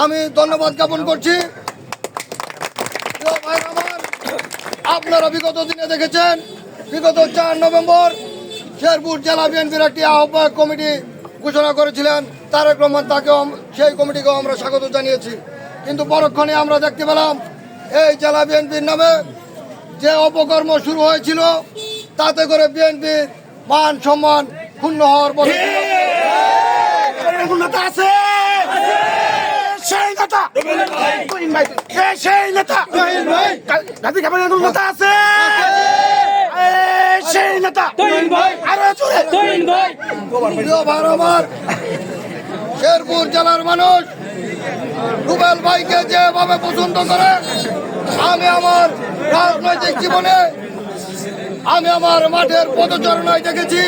আমি ধন্যবাদ জ্ঞাপন করছি। আপনারা বিগত দিনে দেখেছেন, বিগত 4 নভেম্বর শেরপুর জেলা বিএনপির একটি আহ্বায়ক কমিটি ঘোষণা করেছিলেন তারেক রহমান, তাকেও সেই কমিটিকেও আমরা স্বাগত জানিয়েছি। কিন্তু পরক্ষণে আমরা দেখতে পেলাম এই জেলা বিএনপির নামে যে অপকর্ম শুরু হয়েছিল, তাতে করে বিএনপির মান সম্মান ক্ষুণ্ণ হওয়ার পথে শেরপুর জেলার মানুষ রুবেল ভাইকে যেভাবে পছন্দ করে, আমি আমার রাজনৈতিক জীবনে আমি আমার মাঠের পদচারণায় দেখেছি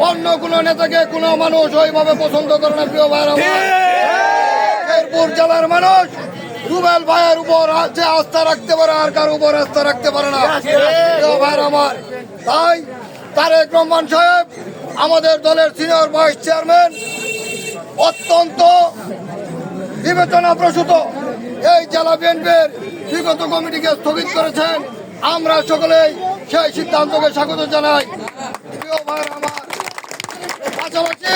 অন্য কোন নেতাকে কোন মানুষ ওইভাবে পছন্দ করে না। প্রিয় ভাইয়ের আমার, শেরপুর জেলার মানুষ রুবেল ভাইয়ের উপর যে আস্থা রাখতে পারে আর কার উপর আস্থা রাখতে পারে না। প্রিয় ভাইয়ের আমার, তাই তারেক রহমান সাহেব আমাদের দলের সিনিয়র ভাইস চেয়ারম্যান অত্যন্ত বিবেচনা প্রসূত এই জেলা বিএনপির বিগত কমিটিকে স্থগিত করেছেন। আমরা সকলেই সেই সিদ্ধান্তকে স্বাগত জানাই। প্রিয় ভাইয়ের আমার, পাশাপাশি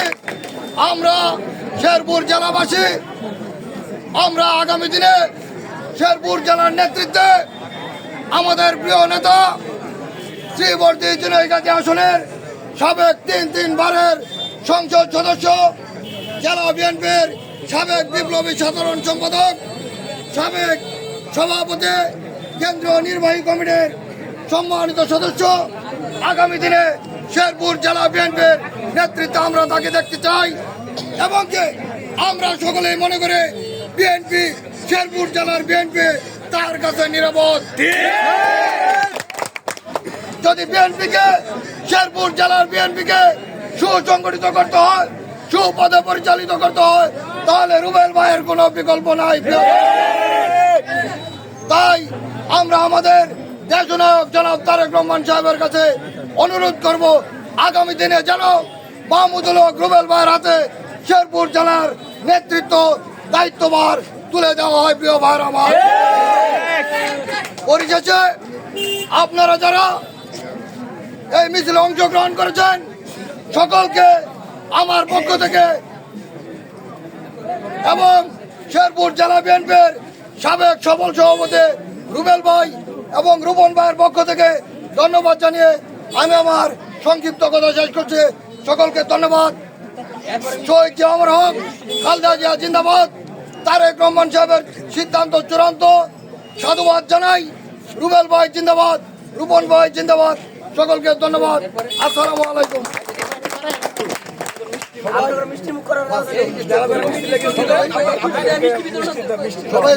আমরা শেরপুর জেলাবাসী আমরা আগামী দিনে শেরপুর জেলার নেতৃত্বে আমাদের প্রিয় নেতা শ্রীবর্তী জুনাইগাজী আসনের সাবেক 3 বারের সংসদ সদস্য, জেলা বিএনপির সাবেক বিপ্লবী সাধারণ সম্পাদক, সাবেক সভাপতি, কেন্দ্রীয় নির্বাহী কমিটির সম্মানিত সদস্য, আগামী দিনে শেরপুর জেলা বিএনপির নেতৃত্বে আমরা তাকে দেখতে চাই। এবং কি আমরা সকলেই মনে করে বিএনপি, শেরপুর জেলার বিএনপি তার কাছে নিরাপদ। যদি বিএনপিকে, শেরপুর জেলার বিএনপিকে সুসংগঠিত করতে হয়, সুপদে পরিচালিত করতে হয়, তাহলে রুবেল ভাইয়ের কোনো বিকল্প নাই। তাই আমরা আমাদের দেশনায়ক জনাব তারেক রহমান সাহেবের কাছে অনুরোধ করব, আগামী দিনে যেন মাহমুদুল হক রুবেল ভাইয়ের হাতে শেরপুর জেলার নেতৃত্ব দায়িত্বভার তুলে দেওয়া হয়। প্রিয় ভাইয়ের আমার, পরিশেষে আপনারা যারা এই মিছিলে অংশগ্রহণ করেছেন সকলকে আমার পক্ষ থেকে এবং শেরপুর জেলা বিএনপির সাবেক সফল সভাপতি রুবেল ভাই এবং রূপন ভাইয়ের পক্ষ থেকে ধন্যবাদ জানিয়ে আমি আমার সংক্ষিপ্ত কথা শেষ করছি। সকলকে ধন্যবাদ। শহীদ জিয়া হক, খালেদা জিয়া জিন্দাবাদ। তারেক রহমান সাহেবের সিদ্ধান্ত চূড়ান্ত। সাধুবাদ জানাই। রুবেল ভাই জিন্দাবাদ, রূপন ভাই জিন্দাবাদ। সকলকে ধন্যবাদ। আসসালামু আলাইকুম। সবাই